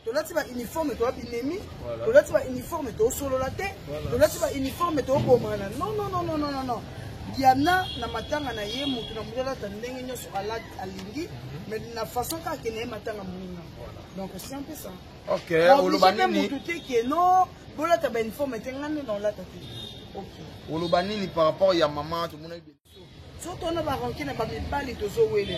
tolati ba uniforme to binemi, tolati ba uniforme to solo la te, tolati ba uniforme to bomana. Non non non non non non non. Diana na matanga na ye mutu na mudala tandenge nyoso alat alingi, mais na façon ka kene matanga munga. Donc c'est un peu ça. OK, olobanini mutu te ke non, bola ta ba uniforme tengane dans la tête. OK. Olobanini par rapport ya maman tout le monde. Surtout on a baranquine ba mibali tozo wele.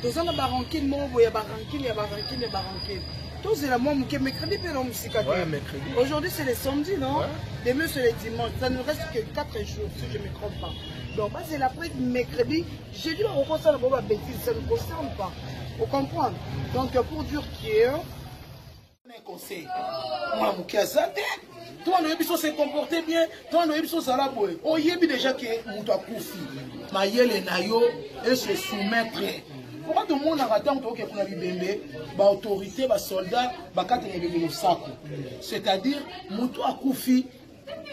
Tozo na baranquine mo boya baranquine ya baranquine ya baranquine. Tous c'est la même que mercredi pe no musika. Ouais, mercredi. Aujourd'hui c'est le samedi non? Demain c'est le dimanche. Ça ne reste que 4 jours si je me trompe pas. Donc c'est l'après mercredi, jeudi on recommence à la bêtise, ça ne concerne pas. Vous comprenez? Donc pour dire qu'il un conseil. Moi mon kazate. Toi on a se comporter bien, toi on a ça là boy. Oh yebi déjà que muto akufi. Mayele nayo et se soumettre. Pourquoi tout le monde a raté que pour la bibembe, ba autorité, ba soldat, ba katene bebe sako. C'est-à-dire muto akufi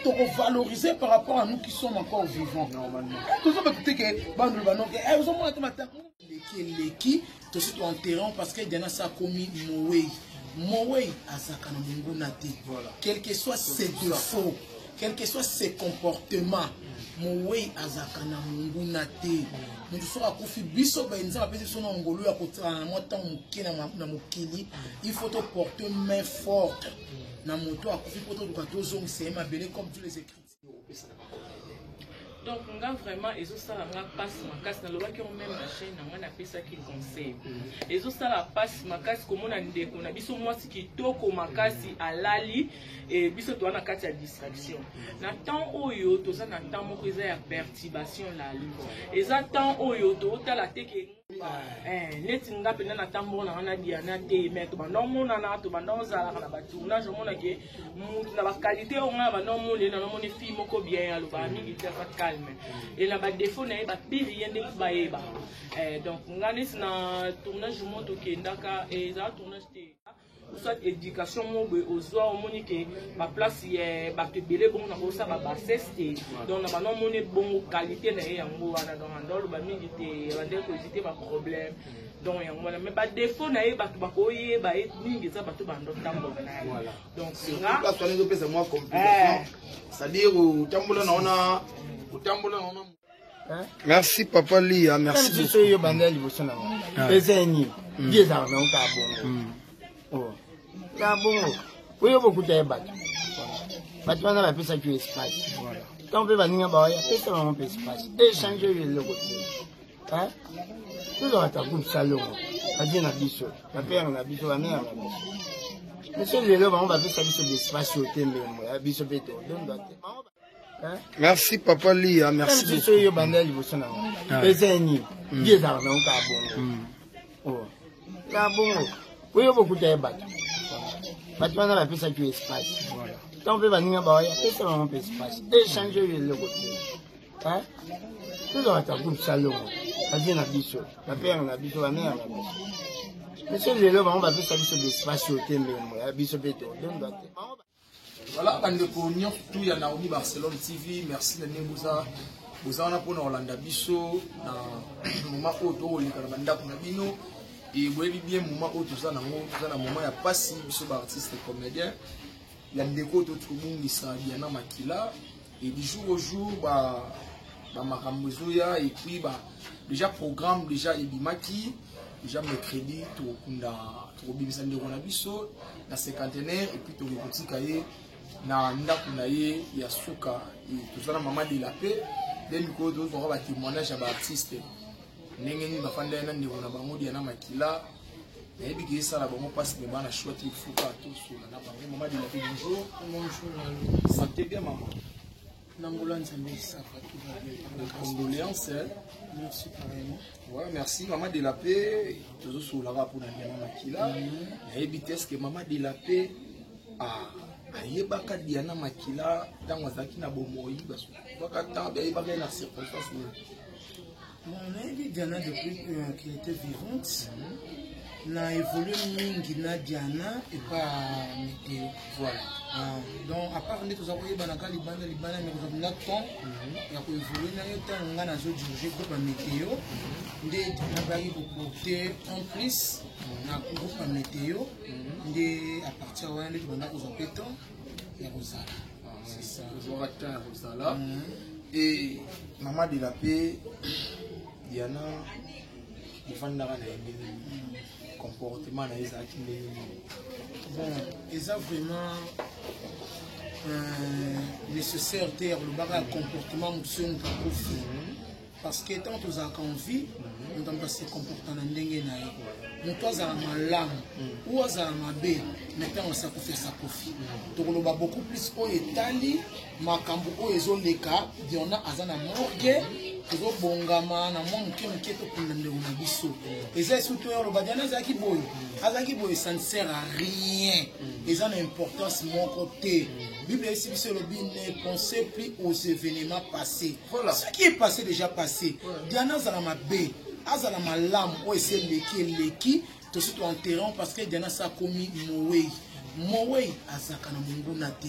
to valoriser par rapport à nous qui sommes encore vivants normalement. Tout ça peut-être que bandu banon que eh vous ont monté matin qui tout ce en terrain parce que y en a ça commis Moé azaka na mungu na te. Quel que soit ses défauts, quel que soit ses comportements, Moé azaka na mungu na te. Nous sera kufi biso ba nza pesi son ngolo ya kotana na mota mukina na mukili, il faut te porter main forte. Na moto akufi poto tukatozo msema belé comme tous les écrits. Donc, on a vraiment, et ça, on a passé ma casse dans le bac, on même la chaîne, on a fait ça qui conseille. Et ça, la passe ma casse, comme on a dit, on a vu sur moi ce qui toko ma casse à l'ali, et puis surtout on a casse à distraction. N'attend au yo, tout ça n'attend mon cousin à perturbation la lune. Et ça, tant au yo, tout à la tête. Net nga pena na tambo na na diana te mais to bandon mon na to bandon za la ba tournage mon ke na ba qualité on a bandon mon le na mon fi moko bien alo ba mi ki fa calme et na ba défaut na ba pire yende ba eba donc nga ni na tournage mon to ke ndaka et za tournage te soit éducation mo be ozwa o moni ke ba place ye ba te belé bon na ko sa ba basseste donc na bandon mon bon qualité na yango wana donc andolo ba mi ki te ba de ko hésiter ba problème donc mais pas défaut na ba to ba ko ye ba mingi za ba to ba ndo tambo na donc nga la soirée de pesa moi complication c'est-à-dire au tambola na ona merci papa Lia merci beaucoup c'est yo bandeli bosona ezeni dieza na ka bongo oh la bongo oyo beaucoup de bato wana ba pesa tu espace voilà quand on va venir ba ya pesa on peut espace échanger le côté hein tout dans ta bouche salonadi na biso na père na biso ba mère monsieur lelo on va faire ça biso d'espace au tembe moi biso beto donc merci papa Lia merci beaucoup c'est yo bandeli bosona ezeni dieza na ka bongo oh la bongo oyo beaucoup de bato wana ba pesa tu espace voilà quand on va venir ba ya pesa on peut espace échanger le côté hein tout dans ta bouche salonadi na biso na père na biso ba mère na biso monsieur lelo on va faire ça biso d'espace au tembe moi biso beto donc voilà bandeko nyonso tout ya Naomi Barcelone TV merci na nembuza bozana pona Orlando biso na moma oto olika na bandako na bino et vous voyez bien moment où tout ça na moment ya pasi biso ba artiste comédien ya ndeko to tumungi sa Diana Makila et du jour au jour ba makambo zoya et puis ba déjà programme déjà ebimaki déjà mercredi to kunda to bimisa ndeko na biso na cinquantenaire et puis to kotika ye na ndako na ye ya suka et tout ça na maman de la paix den ko to ba témoignage ya ba artiste ndenge bafanda na ndeko na bango Diana Makila et puis qui ça la bango passe de bana chouette il faut pas tout sur na bango maman de la paix bonjour santé bien maman Nangola Nzambe ça va tout va bien. Condoléances. Merci pareillement. Ouais, merci maman de la paix. Toujours sur la rapport de Diana Makila. Et vitesse que maman de la paix a yebaka Diana Makila dans wazaki na bomoi parce que bakata ba yebaka na circonstance. On a vu Diana depuis qu'elle était vivante. na évolué mingi na Diana et pas météo. Voilà. Donc à part les tous les banaka libana mais nous avons temps il y a évolué na temps on a nazo diriger groupe météo ndé na bari porter en plus na groupe météo ndé à partir de là les banaka aux pétons et Rosala. C'est ça. Zoratin Rosala. Et maman de la paix Diana ifandaka na yemeli comportement na ezaki ndenge bon eza vraiment nécessaire ter le baga comportement mutu kakofi parce que tant tozalaka en vie nous avons passé comportement na ndenge na ye mutu azala malamu ou azala mabe mais ntango asakofi asakofi tokoloba beaucoup plus oyo etali makambo oyo ezoleka diona aza na morgue tozobongama na mwa moke moke tokunda ndeko na biso eza surtout oyo oloba diana azalaki boye ça ne sert à rien eza na importance moko te bible esi biso elobi ne pensez plus aux événements passés ce qui est passé déjà passé diana azala mabe azala malamu oyo esi eleki tosi tointerrompt parce que diana sa komi mowei azalaka na monguna te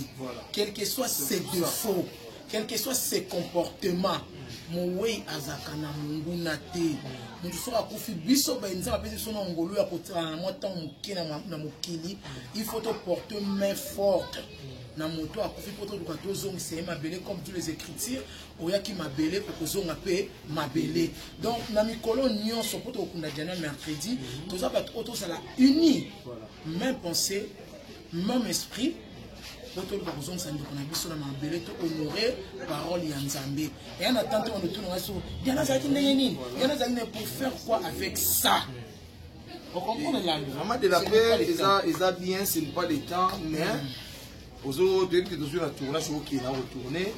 quel que soit ses défauts quel que soit ses comportements mowei azalaka na monguna te moto soki akufi biso bainza bapesi biso na ngolu ya kotala na mwa ntango moke na mokili il faut porter main forte na moto akufi po toluka tozongisa ye mabele comme tous les écritures oyaki mabele po kozonga mpe mabele donc na mikolo nyonso po tokokunda diana mercredi toza bato oyo tozala uni même pensée même esprit po toluka kozongisa ndeko na biso na mabele to honorer parole ya nzambe eya na tante wana otunanga so diana azalaki ndenge nini diana azalaki nini pour faire quoi avec ça. Maman de la paix eza bien ce n'est pas le temps mais aux autres, tu es toujours tournage qui a retourné,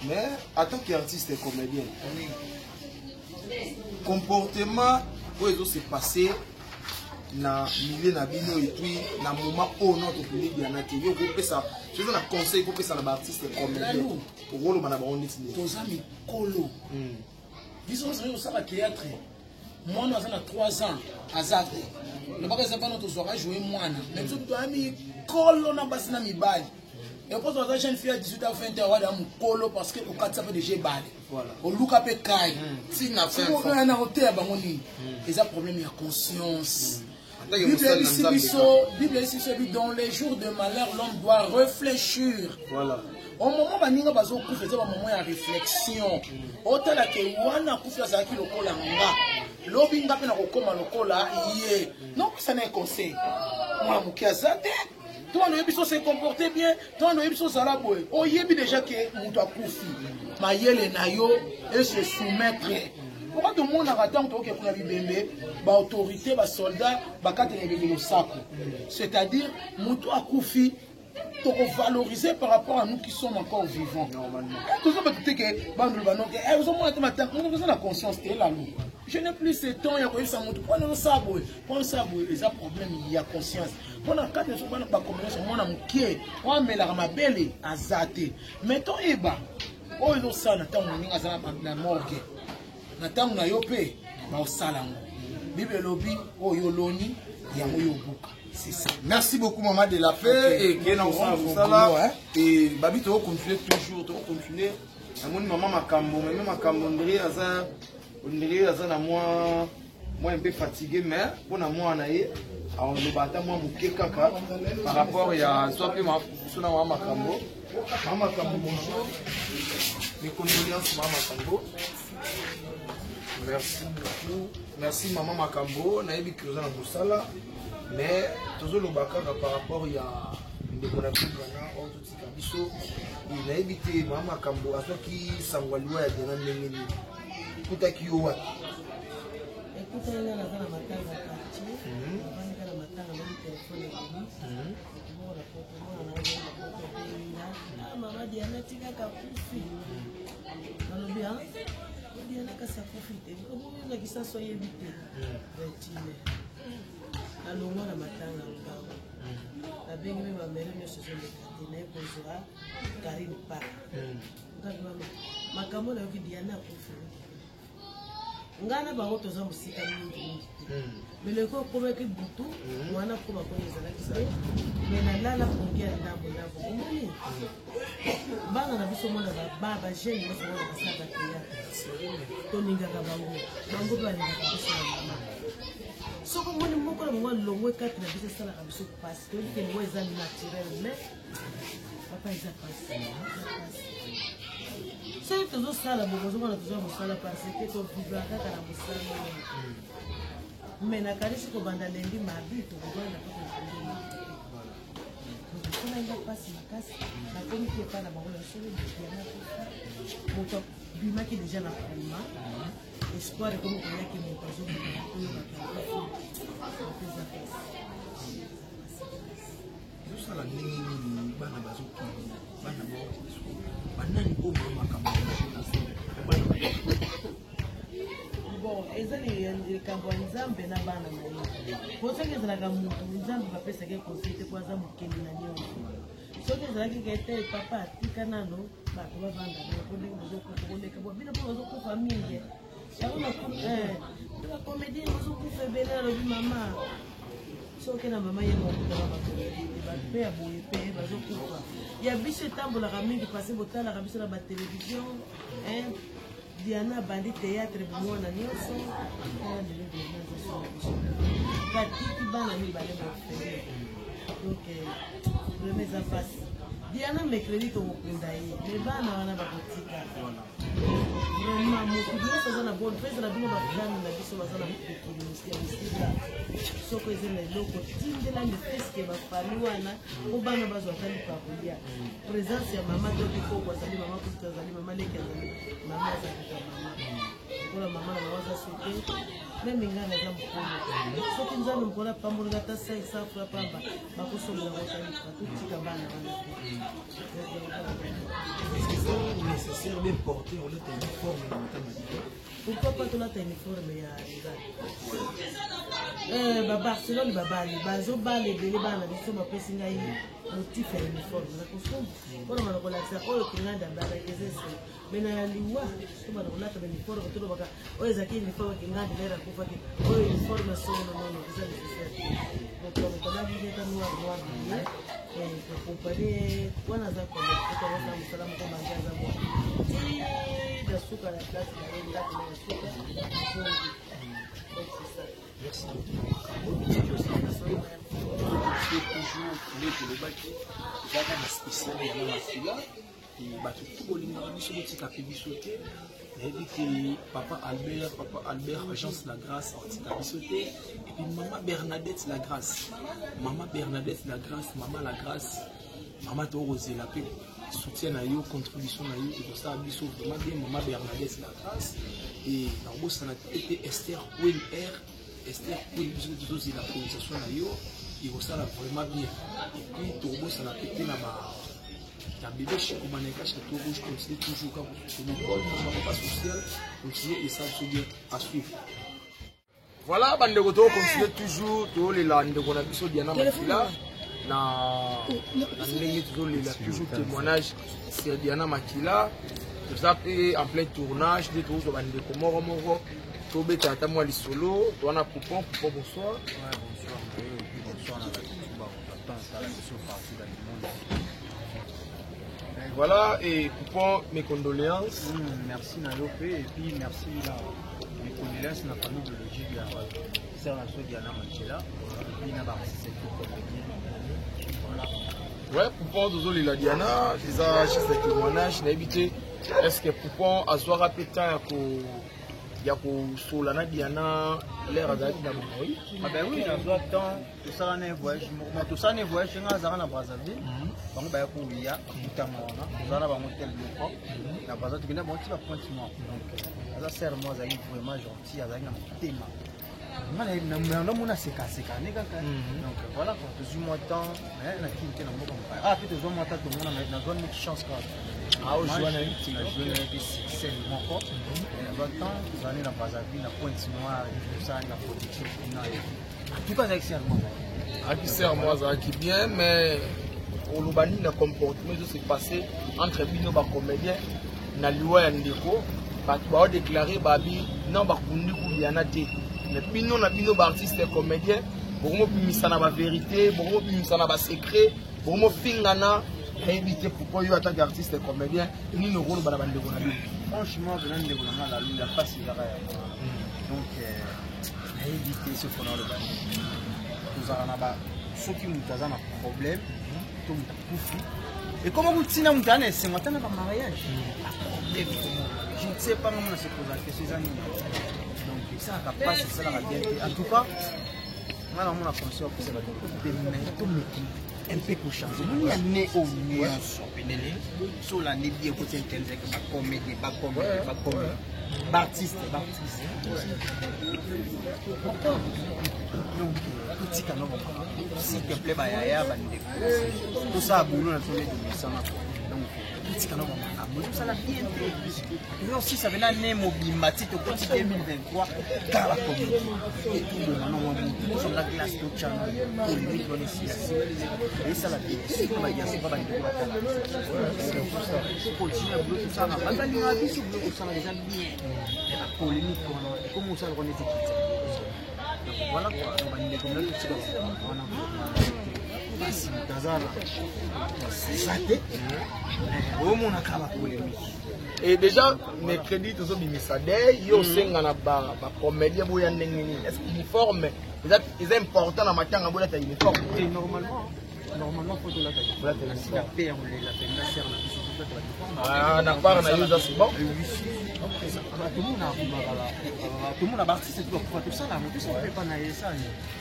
mais en tant qu'artiste et comédien, comportement où ils ont se passé na milieu na bino et puis na moment où notre public y en a qui yo couper ça, je donne un conseil pour que ça l'artiste et comédien pour rôle mana ba on dit tous amis colo disons ça va théâtre moi nous avons 3 ans à Zate le bagage ça pas notre soirée jouer moi même si tu ami colo na basina mibali. Et pour ça, jeune fille à 18 ans, 20 ans, elle a un colo parce que au 4 ça peut déjà baler. Au look up et caille. Si n'a fait un hôtel à Bangoni, ils ont problème de conscience. Bible ici, celui dans les jours de malheur, l'homme doit réfléchir. Voilà. Au moment où on va faire un moment de réflexion, autant que wana kufia za ki lokola nga. Lobi nga pe na kokoma lokola yé. Non, ça n'est conseil. Moi mukiazate. Toi, nous avons se comporter bien. Toi, nous avons se salaboyer. Oh, il y a déjà que nous avons koufi. Maïele nayo et se soumettre. Pourquoi tout le monde a raté que pour la bibembe, ba autorité, ba soldat, ba kate le sac. C'est-à-dire, nous avons koufi. Donc valoriser par rapport à nous qui sommes encore vivants. Normalement. Tout ça parce que vous avez la conscience est là. Je n'ai plus ce temps, il y a ça monte. Prenez ça, il y a problème, il y a conscience. Pour la carte de ce qu'on a pas commencé, on a muqué, on met la mabelle à zaté. Mettons eba. Oh ils ont ça, n'attend on a la morgue. N'attend on a yopé, bah au salam. Bible lobby, oh yoloni, yamoyobuka. C'est ça. Merci beaucoup maman de la paix et qui est dans ça et babi tu vas continuer toujours, tu vas continuer. Maman makambo, même makambo on dirait à moi un peu fatigué mais pour moi naïe on le bata moi muke kaka par rapport à soit que ma sona maman makambo bonjour mes condoléances maman makambo. Merci beaucoup. Merci maman makambo naïbi que vous en avez mais toujours le bakar par rapport à des connexions on tout ça biso il a évité maman makambo à ceux qui s'envoient à des nangeni tout à qui ou écoute elle a la matanga quartier on va la matanga même téléphone ah maman Diana tika kakufi alors bien Diana kasakufi on va que ça soit évité retine alongo na matanga ngao na bengi me bamere nyonso ezoleka na ekozwa Karine Park makambo na yoki Diana akufi ngana bango toza mosika mingi mais leko okomaki butu mwana koma koyo ezalaki te mais nalala kongia ndambo ndambo omoni bana na biso mona bagene nyonso mona basala bateatre toningaka bango bango mpe balingaka biso na mama soko moni moko na bango alongwe kati na biso esalaka biso pasi toyebi ke ngo eza naturel mais papa eza pasi soki tozosala bongo ozomona toza mosala parce ke tovivra kaka na mosala me nakanisi kobanda lendi mardi tokovanda mpo tokona nga mpasi makasi nakomi te epa na bango ya solo diana moto bimaki deja na koma espoir ekomi koyaki moto azobima oyo bakapeza pasi ezosala ndenge nini bana bazokende bana banani oyo makambo bon eza likambo ya nzambe na bana na ye po soki ezalaka motu nzambe bapesaki conseil te po aza mokeli na nyonso soki ezalaki kete papa atika nano bato bavanda ndenge bazokufa koleka bo bino mpo bazokufa mingi yango bacomédien bazokufa ebele alobi mama soki na mama ye mokutaka bacomédien bato mpe ya boye mpe bazokufa ya biso etambolaka mingi parce botalaka biso na batelevizio Diana bandi théâtre bimwana nyonso batiki bana mibale bafele donc vraiment eza mpasi Diana mercredi tokokunda ye me bana wana bakotika vraiment motu nyonso aza na bonne mpe ezala bino baflame na biso baza na mokili ya misika soko eza na eloko tindela mifeske bafami wana po bana bazwaka lipakolia présence ya mama toki koko azali mama kutu azali mama leki azali mama azalaka mama mpona mama na mama aza sote meme ngai naza mokolo soki nzambe mokolo apambolaka ata 500 fra pamba bakosombola kotalipa totika bana wana nécessaire de porter on est uniforme dans ta manière pourquoi pas tolata uniforme ya nzambe babarcelone babali bazobala ebele bana biso bapesi ngai motif ya uniforme nakosomba mpona bana kolakisa oyo kenganda balakesese me na liwa so bana kolata bauniforme tolobaka oyo ezalaki uniforme kenganda naera kufaki oyo uniforme sono nono eza nécessaire okolabiketa noir noir bie kokompane wana aza kolekotawasa mosala moko bange aza mwa na suka na place na ye ndako na suka merci toujours les kolobaki ezaka na spécial ya na masila bato tokolingaka biso botika mpe biso te nayebi ke papa albert agence la grâce akotika biso te epuis mama bernadette la grâce mama la grâce mama tokozela mpe soutien na yo contribution na yo ekosala biso vraiment bien mama bernadette la grâce e nakobosana te pe esther wel biso tozozela prononciation na yo ekosala vraiment bien epuis tokobosana pe te na bébé Chico Maneka Château Rouge continue toujours quand vous soutenez l'école, pas social, continuez et ça se bien à suivre. Voilà, bande de retour, continuez toujours, tous les landes de Bonabiso Diana Makila, toujours témoignage sur Diana Makila, tout ça en plein tournage, des tours de bande de Komoro Moro, Tobé Tata Moi Solo, Toana Poupon, bonsoir. Ouais, bonsoir, bonsoir, voilà, et coupons mes condoléances. Merci Nalope et puis merci mes condoléances à la famille de Logique de la sœur Diana Makila. Et puis il y a ouais, coupons de la Diana, déjà chez ce témoignage, n'habitez est-ce que coupons à soi rapidement ya kosolana Diana l'air azalaki na bomoi. Ah ben oui, nazwa temps tosala na voyage tosala na voyage nga azala na Brazzaville bango baya kolia kutama wana tozala bango tel moko na Brazzaville tokenda bango ti bapointe noir donc aza sere mo azali vraiment gentil azali na motema namona sekaseka ne kaka donc voilà quoi tozwi mwa temps na kini te na mboka mopaya ah mpe tozwa mwa temps tomona nazwa meki chance kaka aojouana na joué na yebi succès moko nazwa temps tozali na Brazzaville na pointe noire tosala na production finale en tout cas azalaki serment moi azalaki bien mais olobani na comportement ezo se passé entre bino bacomédien na liwa ya ndeko va déclarer babi non ba kundi ku Diana te mais bino na bino ba artiste et comédien bomo bimisa na ba vérité bomo bimisa na ba secret bomo fingana éviter pourquoi yo attaque artiste et comédien ni no rôle bana bande ko na bino franchement venant de la la lune la passe il donc éviter ce qu'on a le bande nous avons ba ceux qui nous ont un problème tout coufu et comment vous tina mutane c'est maintenant par mariage je ne sais pas comment se poser la question ces amis donc ça va pas c'est ça la bien en tout cas moi on a pensé que c'est un peu pour changer il y a né au mieux sur la né bien côté intelligent que comédie pas artiste donc petit canon s'il te plaît bah ya tout ça boulot na tourner de ça donc petit canon ça la bien et aussi ça venait né mobimati to côté 2023 car la comédie et tout le monde on sur la glace tout channel et lui donner ici et ça la bien c'est pas il y a c'est pas de c'est pour continuer à bloquer ça on va lui dire sur bloquer ça déjà bien et la polémique comment ça on est équité donc voilà quoi on va nous découvrir tout ça on a basi tazama sate au mon akaba polémique et déjà mercredi tous bimisa day yo senga na ba comédien boya ndengeni est-ce uniforme c'est important na matanga bola ta uniforme et normalement faut de la la paire la peine serre ah na part na yo ça c'est bon tout le monde a artiste tout ça là mais ça fait pas na ça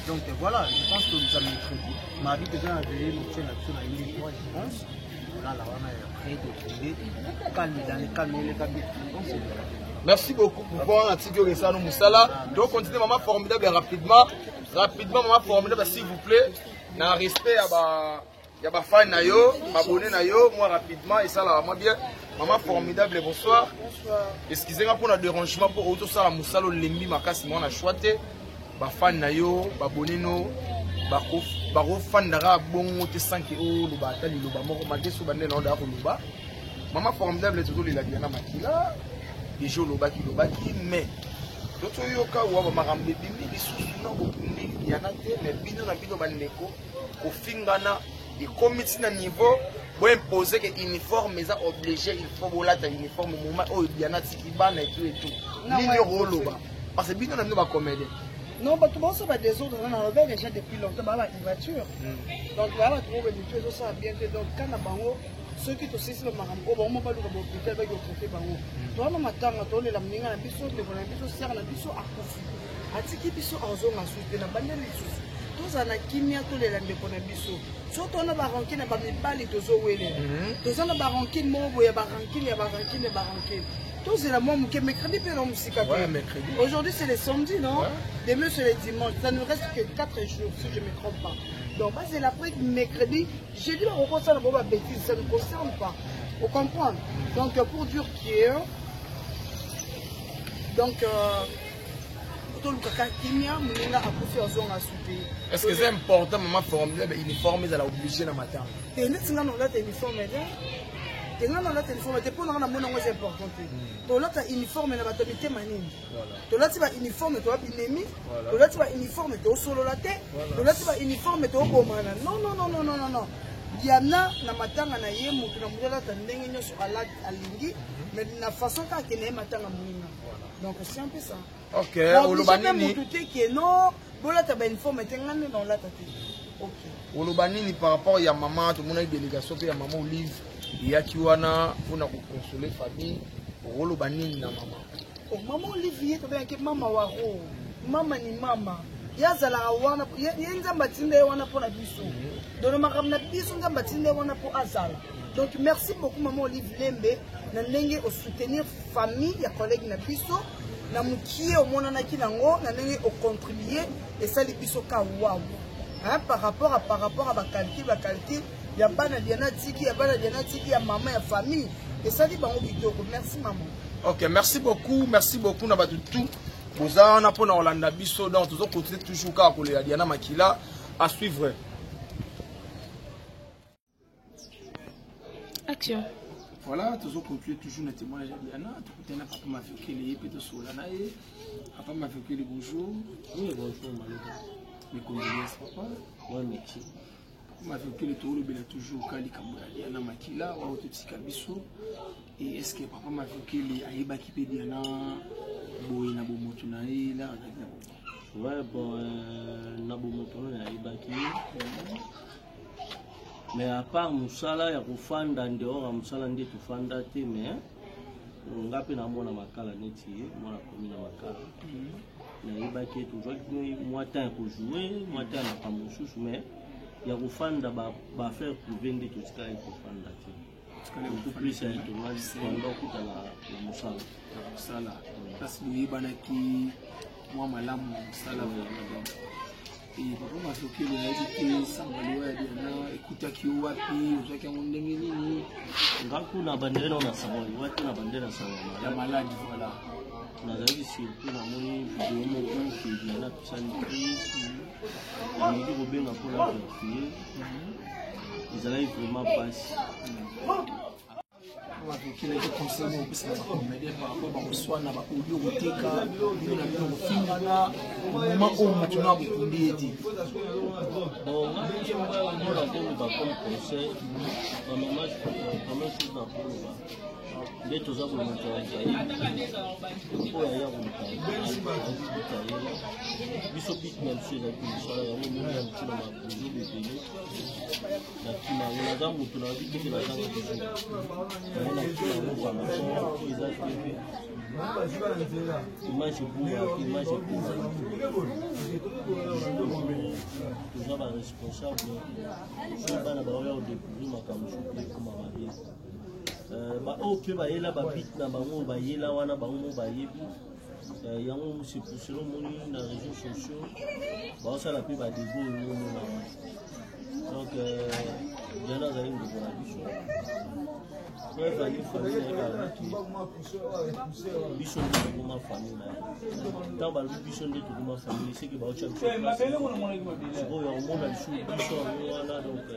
donc voilà je pense que nous allons mercredi Marie déjà avait nous tient là-dessus na une fois je pense là on a prêt de trouver calme dans les calmes les cabines merci beaucoup pour voir un petit peu ça nous musala donc continuez maman formidable rapidement maman formidable s'il vous plaît na respect ya ba fan na yo abonné na yo moi rapidement et ça là moi bien maman formidable bonsoir excusez-moi pour le dérangement pour auto ça la musalo lembi makasi moi na choité ba fan na yo ba abonné no ba ko fan dara bongo te sanki o lo ba tali lo ba moko madeso ba nena onda ko lo ba maman formidable toujours la Diana Makila des jours lo ba ki mais d'autres yoka wa ba makambe bimi lisusu na ko kundi Diana te mais bino na bino ba ndeko ko fingana et comité na niveau pour imposer que uniforme mais obligé il faut voler ta uniforme moment où Diana Tikibana et tout ni rôle ba parce que bino na bino ba comédien non ba tout ça va des autres on a enlevé déjà depuis longtemps ba voiture donc voilà trouver des choses ça bien donc quand na bango ceux qui aussi le marambo ba mo ba lu ba hôpital ba ko traiter bango to na matanga to le la mninga na biso de bona biso serre na biso akufi atiki biso azonga suite na bande lisusu tozana kimia tolela ndeko na biso soto na baranki na bamibali tozowele tozana baranki mobo ya baranki tozela moi muke mercredi pe na musika te aujourd'hui c'est le samedi non demain c'est le dimanche ça ne reste que 4 jours si je me trompe pas donc c'est l'après mercredi jeudi on recommence à la bêtise ça ne concerne pas vous comprenez donc pour dire qu'hier donc est-ce que c'est important maman formidable uniforme à la obligé na matin et net nga no la uniforme et nga no la uniforme te pour na mona c'est important to la uniforme na batomité manini to la ba uniforme to binemi to la ba uniforme to solo la te to la ba uniforme to bomana non Diana na matanga na ye mutu na mudala ta ndenge nyoso ala alingi mais na façon ka ke na matanga munina donc c'est un peu ça. OK, Olobanini non, bola ta ba uniforme te ngane na la ta te. OK. Olobanini par rapport ya maman tout le monde a délégation pe ya maman Olive ya kiwana pour ko consoler famille Olobanini na maman. Oh maman Olivier to bien ke mama waro. Mama ni mama. Ya zala wana yenza matinde wana pour la biso. Donc makamna biso nza matinde wana pour azala. Donc merci beaucoup maman Olive Lembe na ndenge au soutenir famille ya collègue na biso na mukie au mona na kinango na ndenge au contribuer et ça les biso ka waouh hein par rapport à ba calcul ya bana Diana Tiki ya maman ya famille et ça dit bango kitoko merci maman. OK, merci beaucoup na batu tout bozana pour na Olanda biso donc toujours continuer toujours ka ko le Diana Makila à suivre. Action. Voilà, toujours conclure toujours le témoignage de Diana. Tout le temps, papa m'a fait que les peut sur la naïe. Papa m'a fait que les bonjour. Oui, bonjour, Malika. Mes condoléances, papa. Oui, merci. Papa m'a fait que les tours, le toujours Kali Kamboya, Diana Makila, ou Autoti Kabiso. Et est-ce que papa m'a fait que les Aïba qui peut Diana, Boy, Nabo Motunaï, là, ouais, bon, Nabo Motunaï, Aïba qui. Mais à part Moussala, il y a Rufanda en dehors, Moussala ndi Tufanda, mais ngapi na mona makala neti, mona komi na makala. Na ibaki toujours moi temps pour jouer, moi temps na pas moussous, mais il y a Rufanda ba faire prouver ndi tutika et Rufanda. Beaucoup plus c'est tournage pendant tout la Moussala. Moussala. Parce que lui banaki moi malamu Moussala. Et papa m'a fait que les sans valeur écoute qui ou api ou qui ont ndenge nini ngaku na bandera na sawa watu na bandera sawa la maladie voilà na zaidi surtout na moni vidéo moko qui vient na psalmiste ni di robenga pour la vérifier ils allaient vraiment passer on va qu'il a été conseillé au plus par rapport au soin na ba audio koteka ni na bio finga moment où maintenant vous pouvez dire bon moi je me la comme comme conseil dans ma match comme chose na pour ba nde toza ko mutaya ko ya biso bit même si la kusala ya mungu ya mtuna ma buzu bepele na kima na zangu tunawazi kile na zangu buzu image toujours ba responsable so bana ba oya découvrir makambo comme mabie ba o pe ba yela ba bit na bango ba yela wana bango ba yebi yango c'est pour cela moni na réseaux sociaux ba ça la pe ba dégo donc Diana a une de la bicho. Ouais, famille bicho de ma famille là. Dans ba bicho de toute ma famille, c'est que ba ocha. C'est bon, on monte à chou bicho là donc.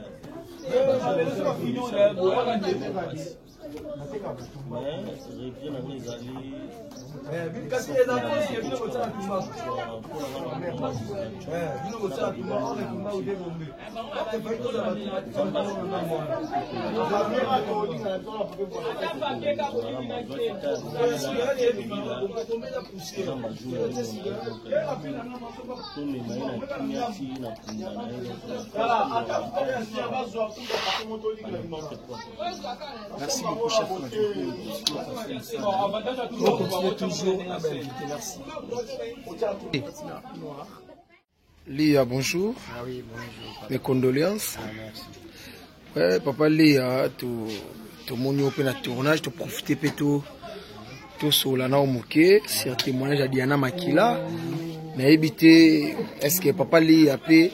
Merci beaucoup, chef. On continue toujours. Merci. Léa, bonjour. Ah oui, bonjour. Mes condoléances. Ah, merci. Ouais, papa Léa, tout mon yo na tournage, tu profiter plutôt tout sur la naomuke, c'est un témoignage à Diana Makila. Mais éviter, est-ce que papa Léa peut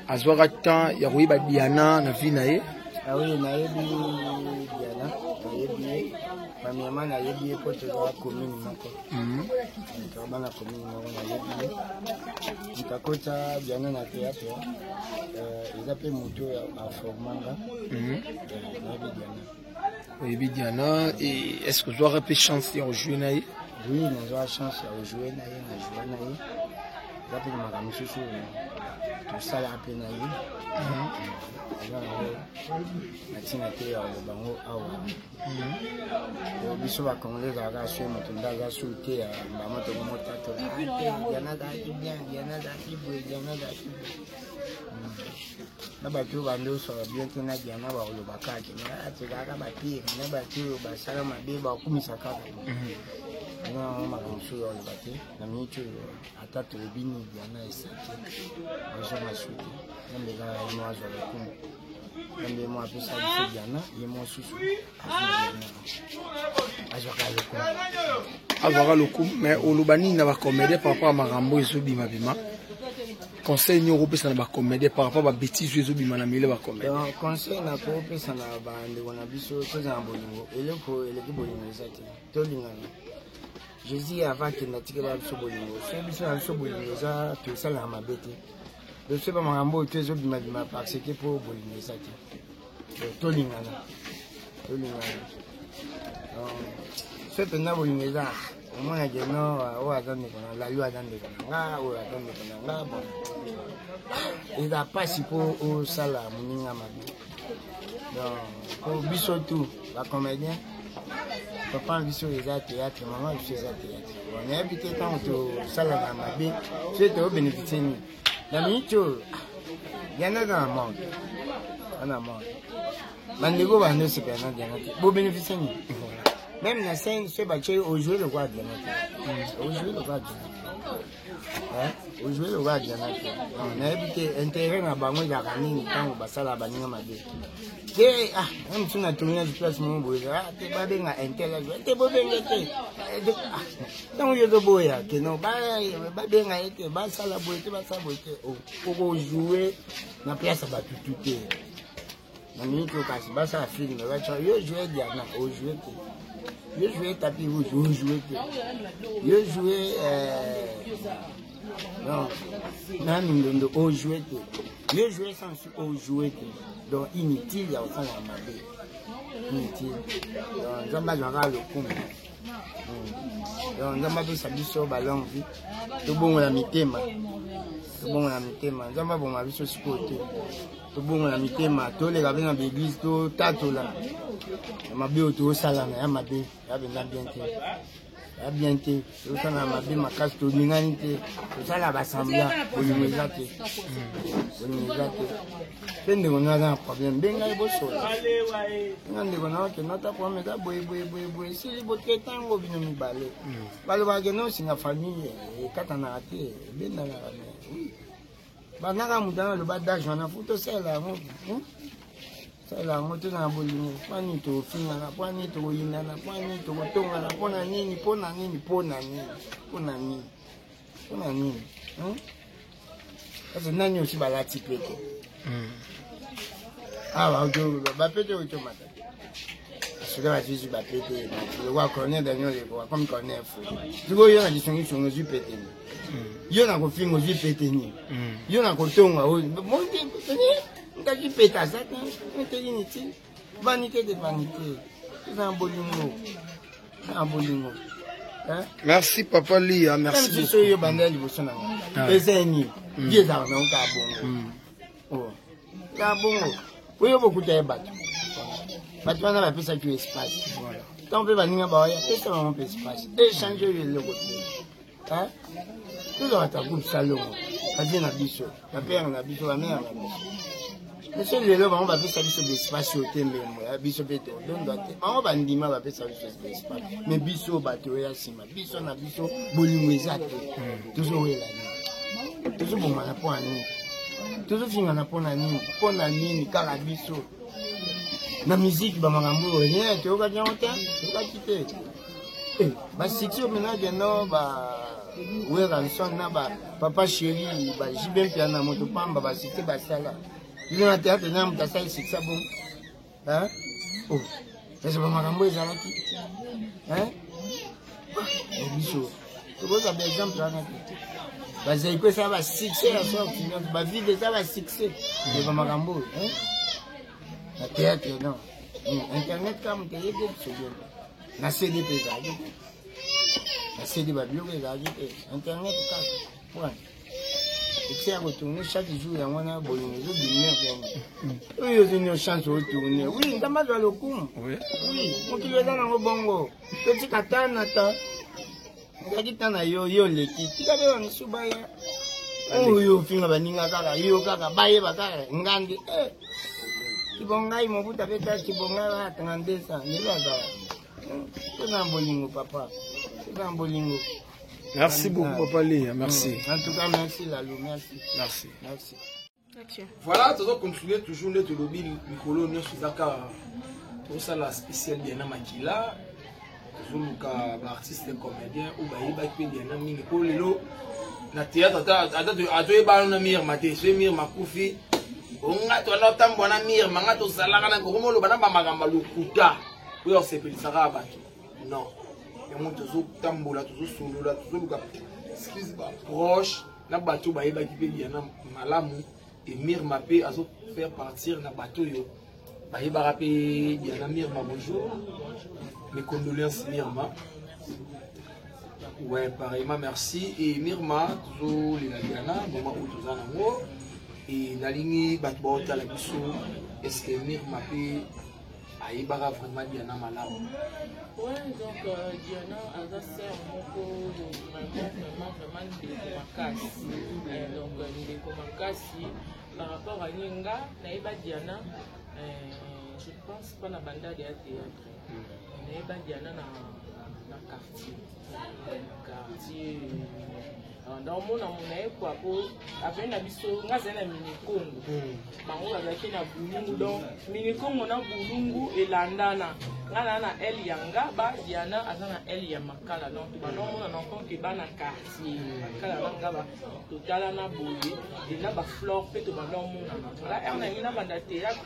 avoir temps, il y a Diana na vie nae? Ah oui, naebi Diana, naebi. Premièrement, naebi pour te voir commune mako. Quand la commune mako naebi. Nikakota Diana na théâtre. Ils appellent moto à Formanga. Naebi Diana. Et est-ce que vous aurez peu chance de rejouer nae? Oui, nous avons chance de rejouer nae, Ils appellent ma monsieur tout ça là appelé nae. Natina te ya bango awa biso ba congolais ga swe motunda ga souté ya mama to mota to yana da bien yana da ibu yana da na ba tu bando so bien tena yana ba lo bakaki na te ga ba pi na ba tu ba sala ma be ba kumisa ka na ma ko so yo ba te na mi tu ata to bini yana esati ba so ma souté na me ga no azo le kum. Et moi, je suis Diana, et moi, je suis avoir le coup, mais au Lubani, il n'a pas comédie par rapport à Marambo et Zobima Bima. Conseil n'y aura pas de comédie par rapport à bêtises et Zobima n'a mis le comédie. Conseil n'a pas opé ça n'a pas de Wanabiso, tout un bolingo, et le coup, et le bolingo, tout l'ingana. Je dis avant qu'il n'a tiré le sobolingo, c'est bien le sobolingo, ça, tout ça n'a pas bêté. Je ne sais pas Marambo, tu es Zobima Bima, parce que pour bolingo, ça. Tolingana. so tena bolimeza omona ke no o atande kona la yo atande kona o atande kona bon eza pasi po o sala muninga mabi donc po biso tout ba comédien papa biso eza théâtre maman biso eza théâtre on est habité tant to sala na mabi c'est to bénéficier ni na minute yana dans le monde on a monde bandeko bando c'est pas na diana bo bénéficier ni même la scène c'est pas que au jouer le roi diana au jouer le roi hein au jouer le roi diana on a habité intérêt na bango ya kanini tango basala baninga mabe te même si on a tourné du place mon boy te ba benga intelligent te bo benga te donc yo do boya que non ba benga ete ba sala boy te ba sala boy te o jouer na place ba tututé na minute kasi ba sa film ba cha yo jouer diana o jouer te yo jouer tapis rouge o jouer te yo jouer non non o jouer te yo jouer sans o jouer te donc inutile ya osala mabe inutile donc nzamba zwaka lokumu donc nzamba pesa biso balongo vi tobongola mitema nzamba bonga biso sikoyo te tobongola mitema toleka mpe na baeglise totatola mabe oyo tosala na ya mabe ya benza bien te ya bien te tosala na mabe makasi tolingani te tosala basambla bolingo eza te mpe ndeko no aza na problème mbe ngai bosola nga ndeko na oke nota problème eza boye esili bote ntango bino mibale balobaka ke nosinga famille ekatanaka te ebendanaka banaka moto ana aloba dage wana fo tosala yango sala yango tozala bolingo mpani tofingana mpani tokoyindana mpani tokotongana mpona nini kasi nani osi balati pete awa bapete otomata soki batisi bapete lokwa corner daniel lekoa comme corner fo sikoyo yo na kisongisongo ozwi pete ni yo na kofinga ozwi pete ni yo na kotonga ndaki peta za te niti vanité de vanité eza bolingo merci papa Lia merci beaucoup so yo banda liboso na nga eza ni ye za na ka bongo ka bongo oyo bokuta ya bato wana bapesa ki espace voilà tant pe baninga bawaya pesa bango pe espace échange yo eloko te tozala ta groupe salongo batie na biso bapere na biso bamere na biso monsieur lelo bango bapesa biso espace oyo te mbembo ya biso mpe todondo te bango bandima bapesa biso espace mais biso bato oyo ya nsima biso na biso bolingo eza te tozowelani tozobomana mpo na nini tozofingana mpo na nini kaka biso na musique bamakambo oyo rien toyokaki yango te toyokaki te basiksi omenage no weranson na bapapa chéri bajibe mpia na moto pamba basiksi basala bino na théâtre na moto asali sikisa bongo eza bamakambo ezalaki biso tokoza baexemple wana te bazali ko esala basuccès ya sorti nyonso bavide eza basuccès e bamakambo oyo na théâtre non internet kaka moto eyebe biso bien na cd mpe ezalaki te na cd babiloko ezalaki te internet kaka wana ese ya kotourne chaque jour yango wana bolingo ezobimir yango oyo ozini chance otourne wi ndamba zwa lokumu wi mokili eza nango bongo totika tana ta ezalaki tana yo leki tika mpe bamisu baya oyo ofinga baninga kaka yo kaka bayeba kaka ngandi kibongai mobuta mpe kaka kibongai batanga ndesa ndelo azala toza bolingo papa toza bolingo. Merci beaucoup, Papa Lia. Merci. En tout cas, merci, Lalo. Merci. Voilà, tu dois continuer toujours le lobby Nicolo Nyo Suzaka. Pour ça, la spéciale Diana Makila. Toujours le artiste comédien ou Baïba qui est Diana Miniko Lelo. Na théâtre, atoye balo na mir maté, c'est mir makufi. Onga to na tambo na mir, manga to salaka na komo lo bana ba magamba lukuta. Oyo sepelisaka abaki. Non. Yango tozotambola tozosolola tozoluka excuse ba proche na bato bayebaki mpe Diana malamu emir mape azofaire partir na bato oyo Baye Barapé, Diana Mirma, bonjour. Mes condoléances Mirma. Ouais, pareillement, merci. Et Mirma, toujours les Diana, moment où tu en haut. Et Nalingi, Batbota, la Bissou, est-ce que Mirma peut Aïbara vraiment Diana Malam? Ouais, donc Diana a sa sœur vraiment de Komakasi. Donc, de Komakasi, par rapport à Ninga, Naïba Diana, je pense pas la banda de théâtre. Naïba Diana na quartier. Dans mon amour, quoi, après la biso, on a un mini-congo. On a un boulungu, donc mini-congo, on a boulungu et landana. On a El Yanga, Diana, on a El Yamakala. Donc, on a encore qui va dans le quartier. Makala, total, on a boulé. Et là, on a fleur, peut-être, on a un monde. Là, on a un théâtre,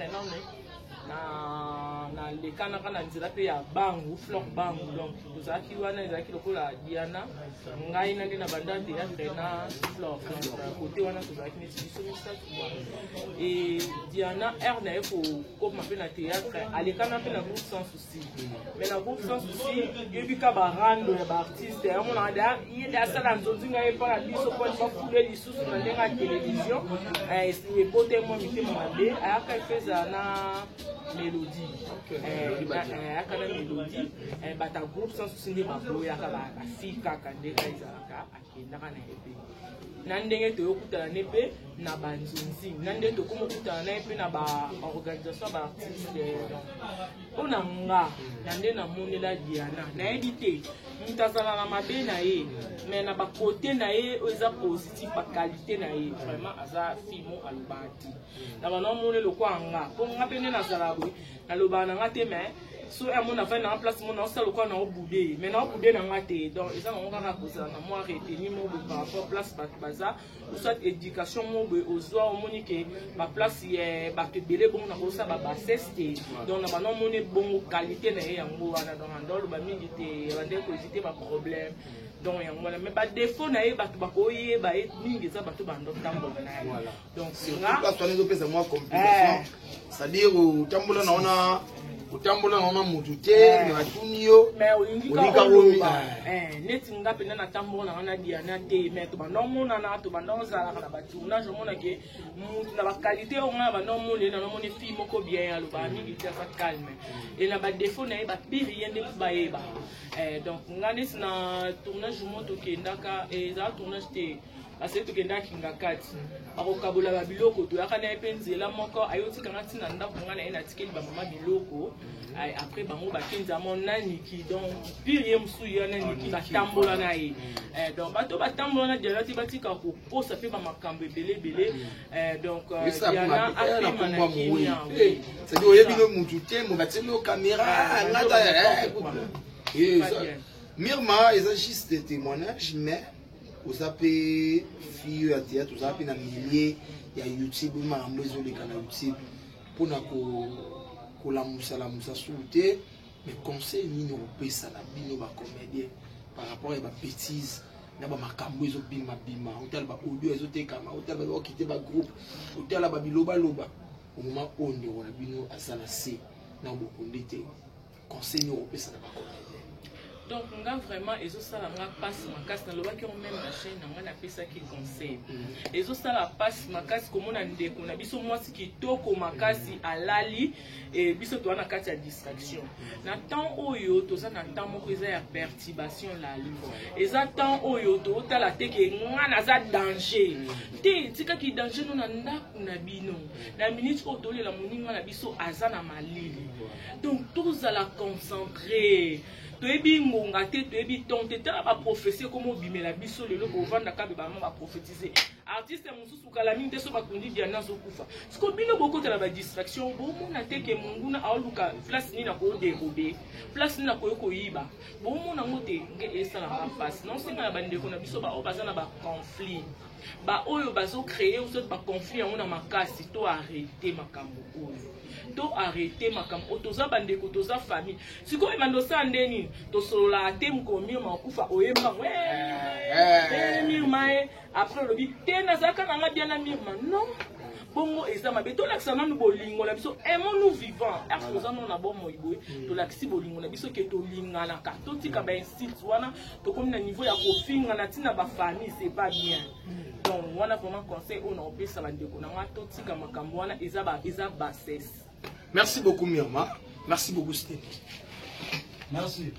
na le kanaka na nzela pe ya bangu fleur bangu donc tozaki wana ezaki lokola Diana ngai na ndina banda théâtre na fleur côté wana tozaki neti biso misatu et Diana na eko comme ma pe na théâtre alekana pe na groupe sans souci mais na groupe sans souci yebika barando ya artiste on a da yeda sala nzonzi ngai pa biso ko ba fule lisusu na ndenga télévision et boté mo mitema mabe aka feza na mélodie akana mélodie bata groupe sans souci ni babo ya kala afika kandeka izaka akendaka na ebe na ndenge toyokutana nepe na banzunzi na ndenge tokomokutana na epe na ba organisation ba artiste mpona nga na nde namonela Diana nayebi te mutazala na mabe na ye mais na bakote na ye eza positif bakalite na ye vraiment aza fimo alobati na banomone lokwa nga mpo nga mpe nde nazala boye naloba na nga te mais so mon affaire na place mon ça le quoi na obude mais na obude na nga te donc eza ngo kaka kozala na moi retenir mo par rapport place baza ou soit éducation mo ozwa omoni ke ba place ba te belé bon na kosa ba basseste donc na banon moni bon qualité na yango wana donc ndolo ba mingi te bande ko hésiter ba problème donc yango mais ba défaut na ye bato bakoye ba mingi za bato bando tambola na voilà donc nga place on les pesa moi complication c'est-à-dire tambola na ona utambola mama mutute mais batunio mais olinga oloba neti nga pena na tambola na Diana te mais to banomona na to banozala na batuna je mona ke mutu na ba qualité o nga banomona na nomoni fi moko bien aloba mingi te fa calme et na ba défaut na ba pire yende ba yeba donc nga neti na tournage moto ke ndaka et za tournage te parce que tu as kinga kati akokabula ba biloko to yakana epenzela moko ayotika ngati na ndako ngana ena tikeli ba mama biloko après bango bakenza mona niki donc pire yemsu yana niki batambola na ye donc bato batambola na dialati batika ko posa pe ba makambo belé donc Diana a na kimia c'est dire oyebi no mutu te mo batelo caméra ngata Mirma est juste des témoignages mais vous avez filles à théâtre, vous avez un millier, il y a YouTube, il y a un réseau de YouTube pour la moussa sauter, mais conseil ni nous pèse la bino ba comédien par rapport à la bêtise, na ba makambo ezo bima hôtel ba audio ezo te kama hôtel ba quitter ba groupe hôtel ba biloba loba au moment où on a bino asala c na bo kondete conseil ni nous pèse la ba comédien. Donc, nga vraiment, ils ont ça la passe ma casse dans le bac on même la chaîne, on a fait ça qui conseille. Ils ont ça la passe ma casse comme on a dit qu'on a biso moi ce qui toko ma casse à lali et biso toi na casse à distraction. Na temps oyo to ça na temps moko eza ya perturbation la lune. Eza temps oyo to ta la te ke nga na za danger. Te tika ki danger no na ndako na bino. Na minute o to le la moninga na biso aza na malili. Donc tous à la concentrer. Toebi ngonga te toebi tonte te la ba prophétie comme obimela biso lelo ko vanda ka be ba ma prophétiser artiste mususu kala mingi te so ba kundi Diana zo kufa siko bino boko te la ba distraction bo mona te ke mungu na aluka place ni na ko dérober place ni na ko ko yiba bo mona ngote nge esala ba face non c'est na ba ndeko na biso ba o bazana ba conflit ba oyo bazo créer ou soit ba conflit on na makasi to arrêter makambo oyo to arrêter makambo otoza bandeko toza famille siko emando sandeni to solola te mkomi makufa oyemba Mirma après le dit te nazaka na Diana Mirma non bongo eza mabe tolakisa nanu bolingo na biso aimons-nous vivants arte toza nano na bomoi boye tolakisi bolingo na biso ke tolinganaka totika bainstite wana tokomi na niveau ya kofingana ntina bafamille c'est pas bien donc wana vraiment conseil oyo na opesa bandeko na nga totika makambo wana eza bassesse. Merci beaucoup Myrma, merci beaucoup Stéphane. Merci.